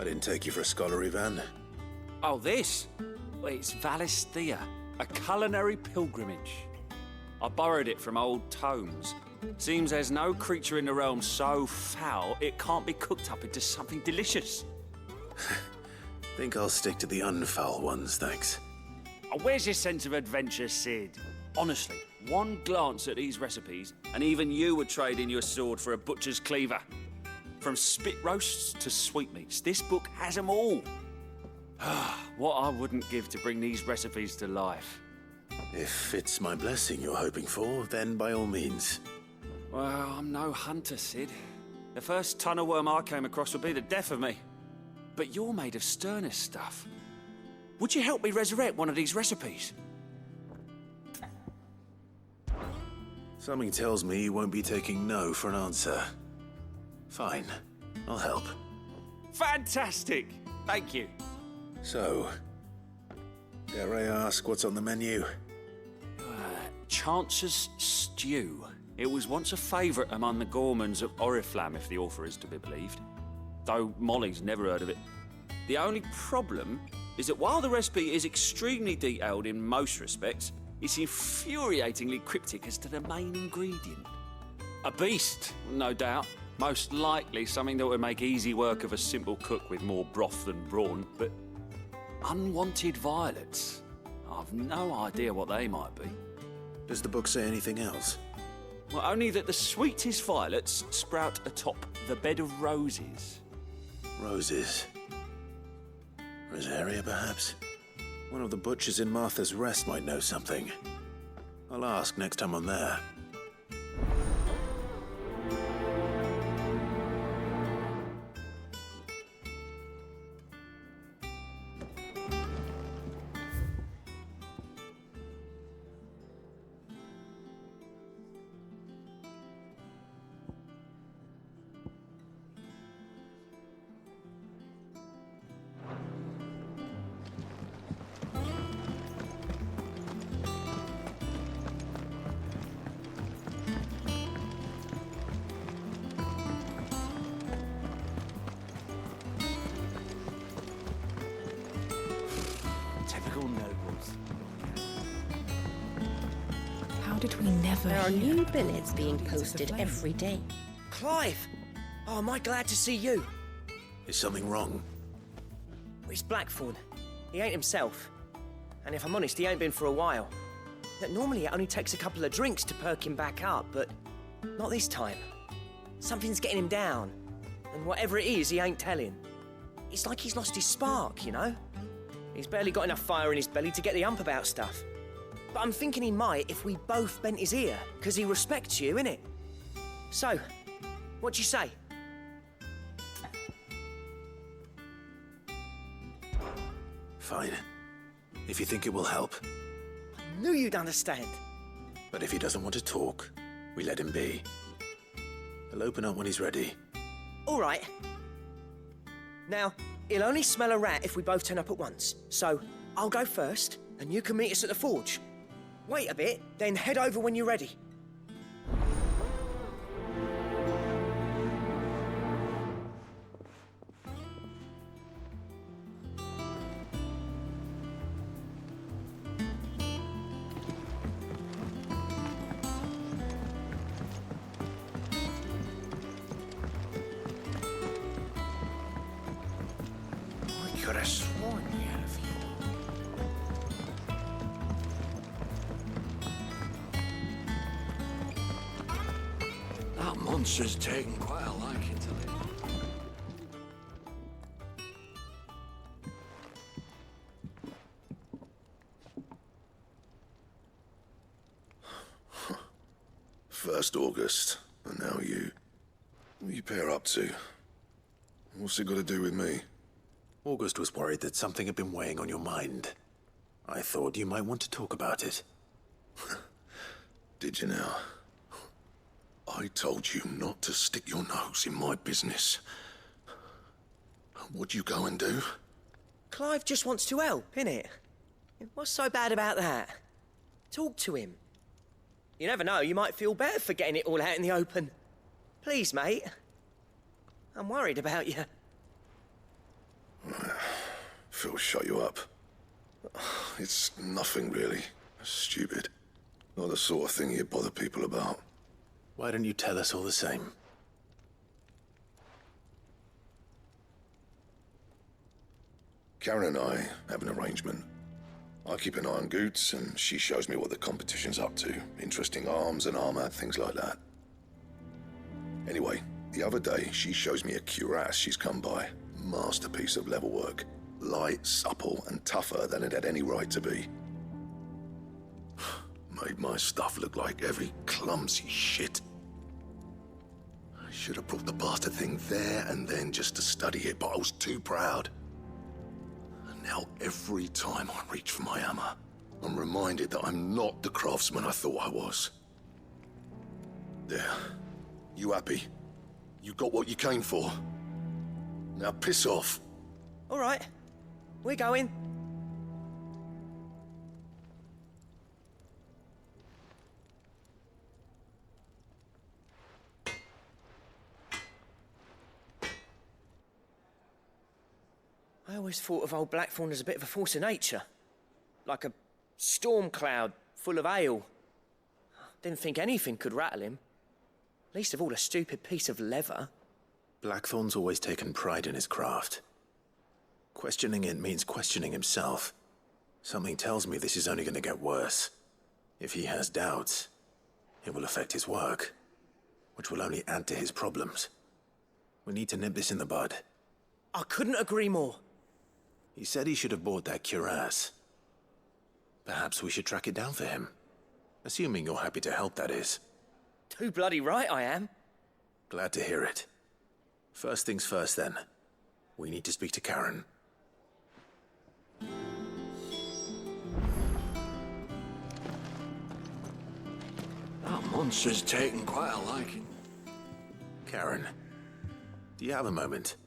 didn't take you for a scholar, Ivan. Oh, this? Well, it's Valisthea, a culinary pilgrimage. I borrowed it from old tomes. Seems there's no creature in the realm so foul it can't be cooked up into something delicious. Think I'll stick to the unfoul ones, thanks. Oh, where's your sense of adventure, Sid? Honestly, one glance at these recipes, and even you would trade in your sword for a butcher's cleaver. From spit roasts to sweetmeats, this book has them all. What I wouldn't give to bring these recipes to life. If it's my blessing you're hoping for, then by all means. Well, I'm no hunter, Sid. The first tunnel worm I came across would be the death of me. But you're made of sterner stuff. Would you help me resurrect one of these recipes? Something tells me you won't be taking no for an answer. Fine, I'll help. Fantastic! Thank you. So, dare I ask what's on the menu? Chance's Stew. It was once a favourite among the gourmands of Oriflamme, if the author is to be believed. Though Molly's never heard of it. The only problem is that while the recipe is extremely detailed in most respects, it's infuriatingly cryptic as to the main ingredient. A beast, no doubt. Most likely something that would make easy work of a simple cook with more broth than brawn, but unwanted violets. I've no idea what they might be. Does the book say anything else? Well, only that the sweetest violets sprout atop the bed of roses. Roses. Rosaria, perhaps? One of the butchers in Martha's Rest might know something. I'll ask next time I'm there. Typical nobles. How did we never There are hear new of billets the being Guardians of the posted Flame? every day. Clive! Oh, am I glad to see you? Is something wrong? It's Blackthorn. He ain't himself. And if I'm honest, he ain't been for a while. Normally it only takes a couple of drinks to perk him back up, but not this time. Something's getting him down. And whatever it is, he ain't telling. It's like he's lost his spark, you know? He's barely got enough fire in his belly to get the ump about stuff. But I'm thinking he might if we both bent his ear, because he respects you, innit? So, what do you say? Fine. If you think it will help. I knew you'd understand. But if he doesn't want to talk, we let him be. He'll open up when he's ready. All right. Now, he'll only smell a rat if we both turn up at once. So, I'll go first, and you can meet us at the forge. Wait a bit, then head over when you're ready. I could have sworn we had a few. That monster's taken quite a liking to live. First August, and now you. What you pair up to? What's it got to do with me? August was worried that something had been weighing on your mind. I thought you might want to talk about it. Did you now? I told you not to stick your nose in my business. What'd you go and do? Clive just wants to help, innit? What's so bad about that? Talk to him. You never know, you might feel better for getting it all out in the open. Please, mate. I'm worried about you. Phil shut you up. It's nothing really. Stupid. Not the sort of thing you bother people about. Why don't you tell us all the same? Karen and I have an arrangement. I keep an eye on Goots, and she shows me what the competition's up to. Interesting arms and armor, things like that. Anyway, the other day, she shows me a cuirass she's come by. Masterpiece of level work. Light, supple, and tougher than it had any right to be. Made my stuff look like every clumsy shit. I should have brought the bastard thing there and then just to study it, but I was too proud. And now every time I reach for my hammer, I'm reminded that I'm not the craftsman I thought I was. There. You happy? You got what you came for. Now piss off. All right, we're going. I always thought of old Blackthorn as a bit of a force of nature. Like a storm cloud full of ale. Didn't think anything could rattle him. Least of all a stupid piece of leather. Blackthorn's always taken pride in his craft. Questioning it means questioning himself. Something tells me this is only going to get worse. If he has doubts, it will affect his work, which will only add to his problems. We need to nip this in the bud. I couldn't agree more. He said he should have bought that cuirass. Perhaps we should track it down for him. Assuming you're happy to help, that is. Too bloody right I am. Glad to hear it. First things first, then. We need to speak to Karen. That monster's taken quite a liking. Karen, do you have a moment?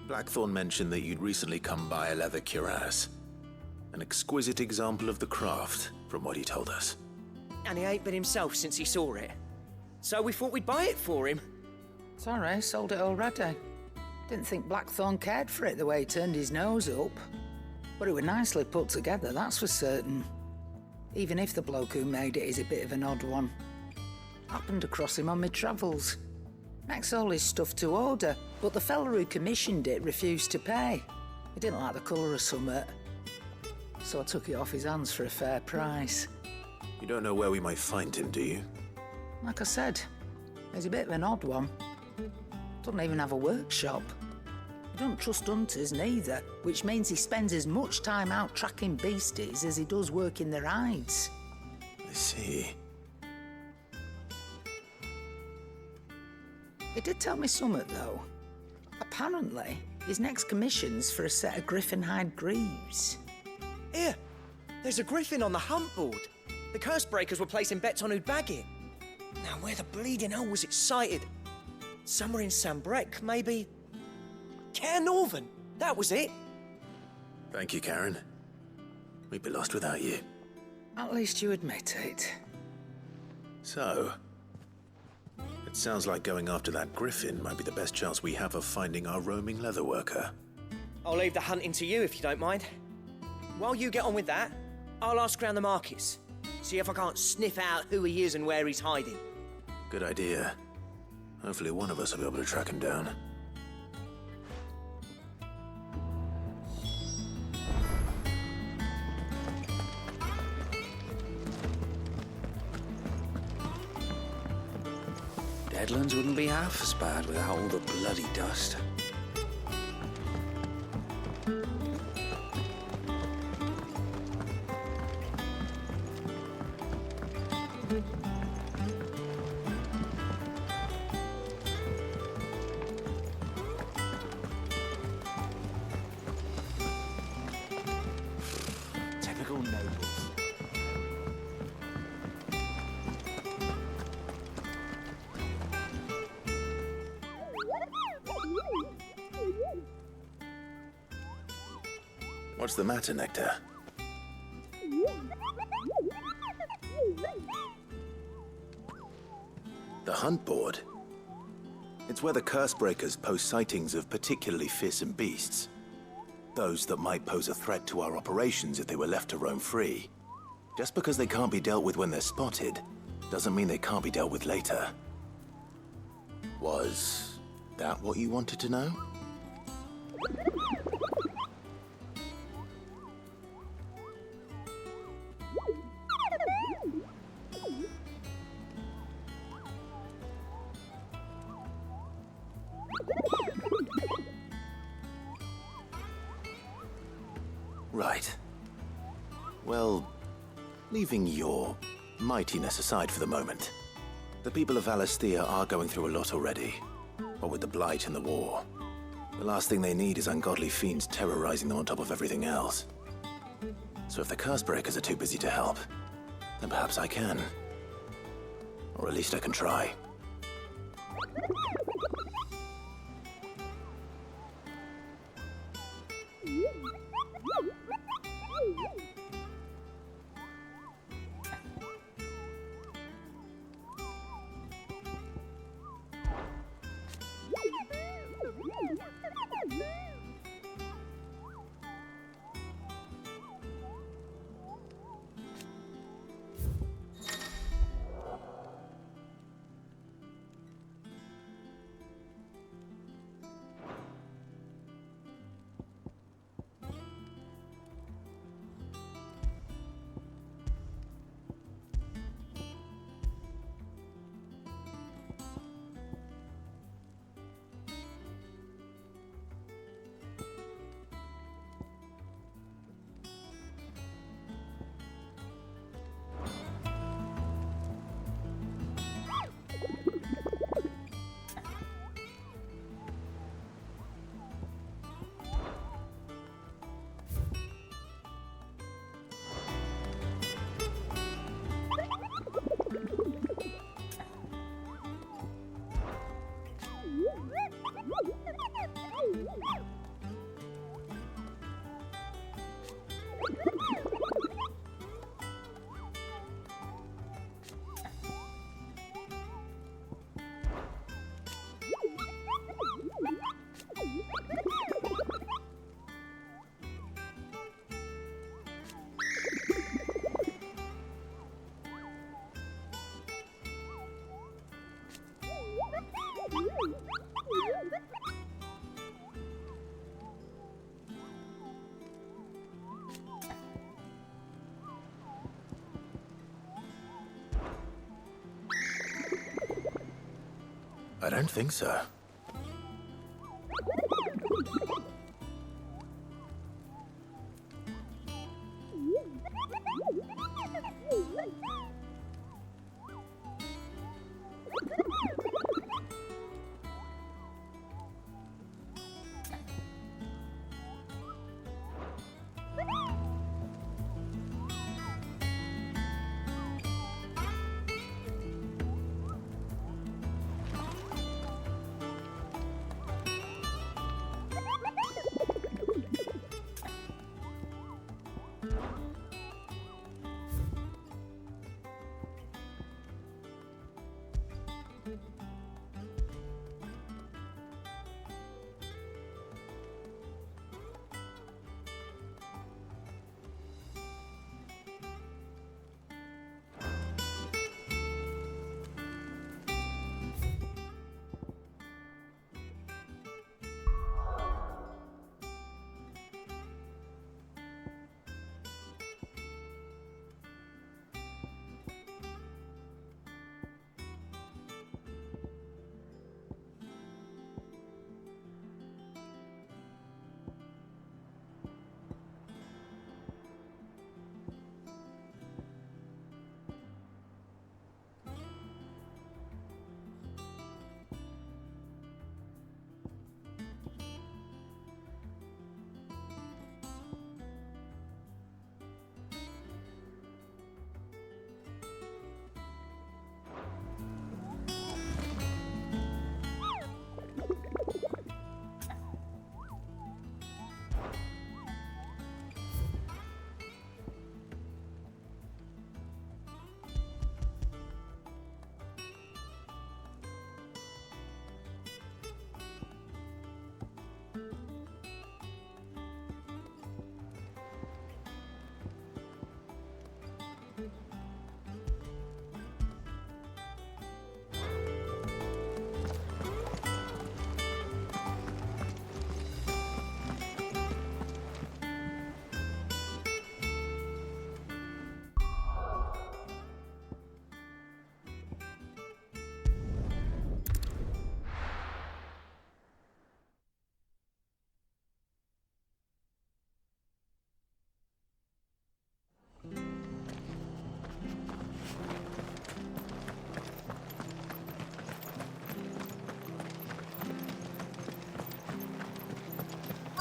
Blackthorn mentioned that you'd recently come by a leather cuirass. An exquisite example of the craft, from what he told us. And he ain't been himself since he saw it. So we thought we'd buy it for him. Sorry, sold it already. Didn't think Blackthorn cared for it the way he turned his nose up. But it was nicely put together, that's for certain. Even if the bloke who made it is a bit of an odd one. Happened across him on my travels. Makes all his stuff to order, but the fella who commissioned it refused to pay. He didn't like the colour of summit. So I took it off his hands for a fair price. You don't know where we might find him, do you? Like I said, he's a bit of an odd one. Doesn't even have a workshop. He don't trust hunters neither, which means he spends as much time out tracking beasties as he does working their hides. I see. He did tell me something, though. Apparently, his next commission's for a set of griffin hide greaves. Here, there's a griffin on the hunt board. The curse breakers were placing bets on who'd bag it. Now, where the bleeding hell was it sighted? Somewhere in Sambrec, maybe. Cairnorthern, that was it. Thank you, Karen. We'd be lost without you. At least you admit it. So, it sounds like going after that griffin might be the best chance we have of finding our roaming leatherworker. I'll leave the hunting to you if you don't mind. While you get on with that, I'll ask around the markets. See if I can't sniff out who he is and where he's hiding. Good idea. Hopefully one of us will be able to track him down. Deadlands wouldn't be half as bad without all the bloody dust. Typical nobles. What's the matter, Nectar? The hunt board? It's where the curse breakers post sightings of particularly fearsome beasts. those that might pose a threat to our operations if they were left to roam free. Just because they can't be dealt with when they're spotted, doesn't mean they can't be dealt with later. Was that what you wanted to know? Right. Well, leaving your mightiness aside for the moment, the people of Valisthea are going through a lot already. What with the Blight and the war. The last thing they need is ungodly fiends terrorizing them on top of everything else. So if the Cursebreakers are too busy to help, then perhaps I can. Or at least I can try. I don't think so.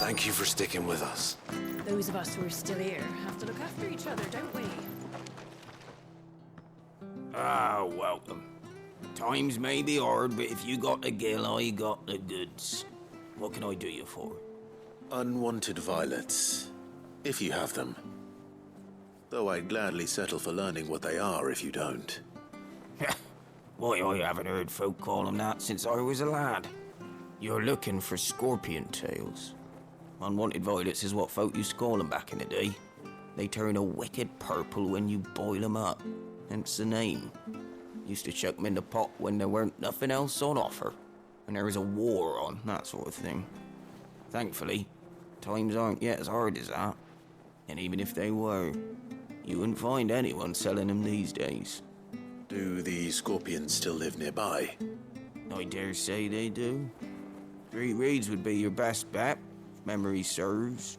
Thank you for sticking with us. Those of us who are still here have to look after each other, don't we? Ah, welcome. Times may be hard, but if you got the gill, I got the goods. What can I do you for? Unwanted violets, if you have them. Though I'd gladly settle for learning what they are if you don't. Why, I haven't heard folk call them that since I was a lad. You're looking for scorpion tails. Unwanted violets is what folk used to call them back in the day. They turn a wicked purple when you boil them up, hence the name. Used to chuck them in the pot when there weren't nothing else on offer, and there was a war on, that sort of thing. Thankfully, times aren't yet as hard as that. And even if they were, you wouldn't find anyone selling them these days. Do the scorpions still live nearby? I dare say they do. Three Reeds would be your best bet, if memory serves.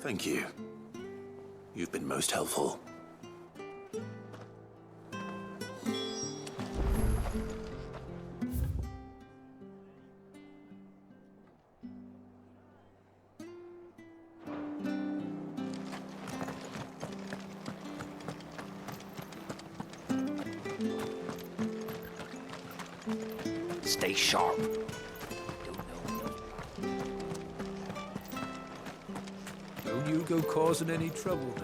Thank you. You've been most helpful. Stay sharp. Don't you go causing any trouble now.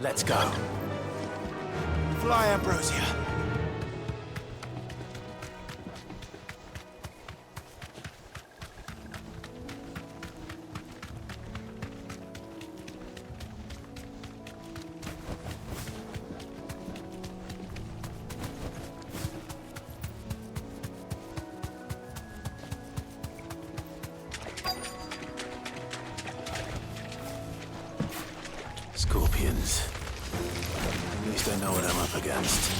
Let's go. Fly, Ambrosia. Scorpions. At least I know what I'm up against.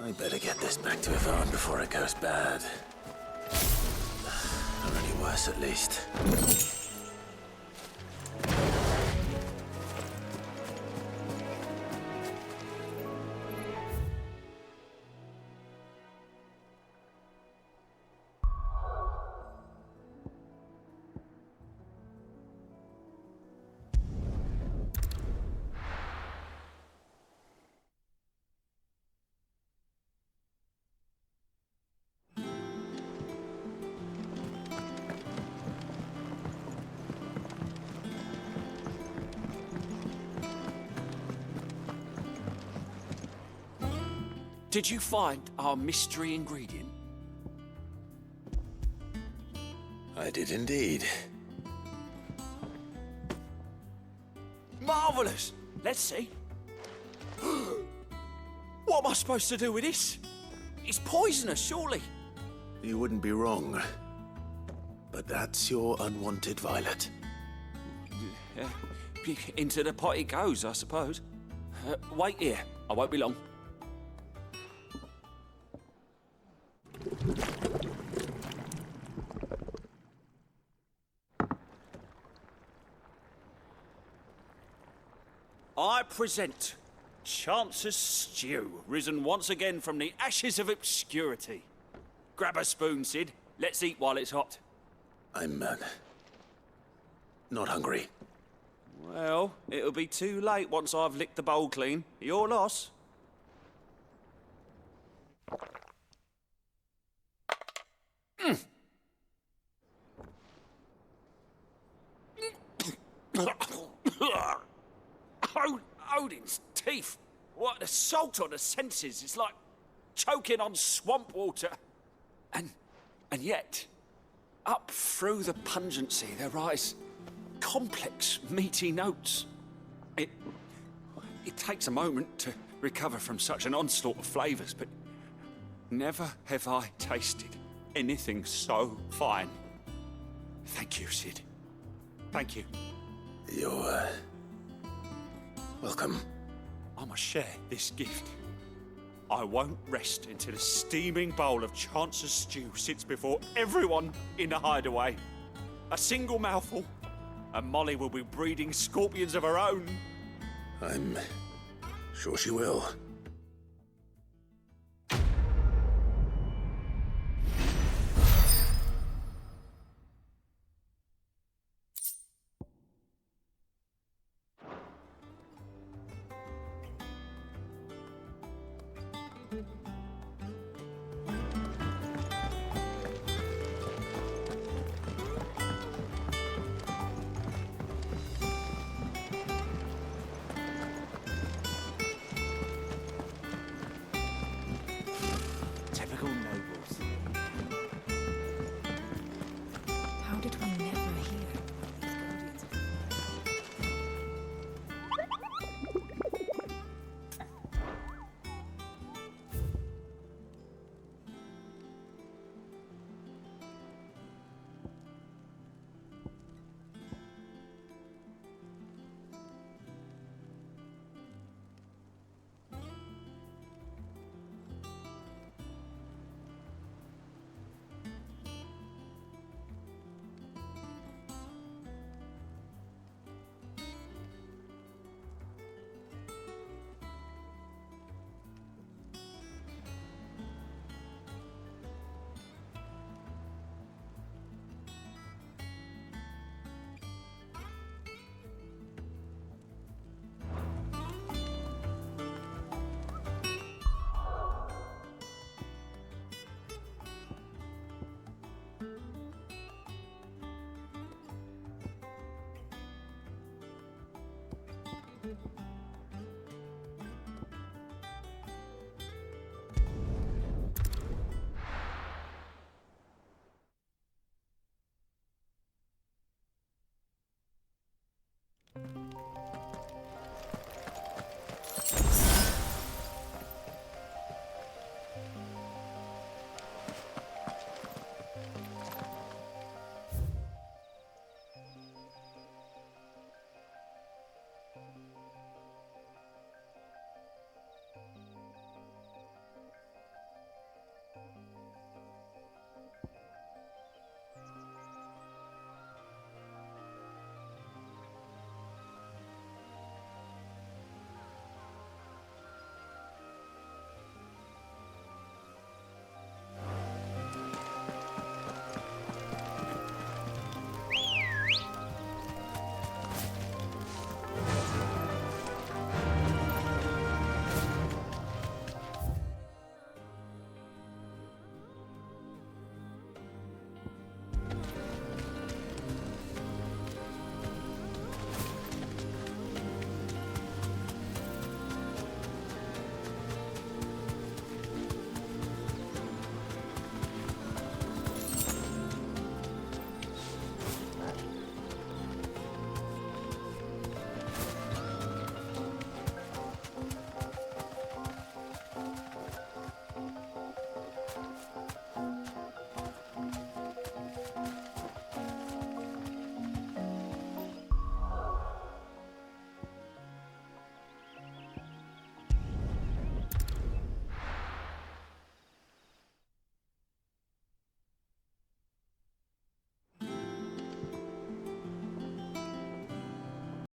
I better get this back to Yvonne before it goes bad. Or any worse, at least. Did you find our mystery ingredient? I did indeed. Marvellous! Let's see. What am I supposed to do with this? It's poisonous, surely. You wouldn't be wrong. But that's your unwanted violet. Into the pot it goes, I suppose. Wait here. I won't be long. I present Chance's Stew, risen once again from the ashes of obscurity. Grab a spoon, Sid. Let's eat while it's hot. I'm, not hungry. Well, it'll be too late once I've licked the bowl clean. Your loss. Odin's teeth. What an assault on the senses. It's like choking on swamp water. And yet, up through the pungency, there rise complex, meaty notes. It takes a moment to recover from such an onslaught of flavours, but never have I tasted anything so fine. Thank you, Sid. Thank you. You're, welcome. I must share this gift. I won't rest until a steaming bowl of Chance's stew sits before everyone in the hideaway. A single mouthful, and Molly will be breeding scorpions of her own. I'm sure she will. Typical nobles. How did we never hear these guardians of the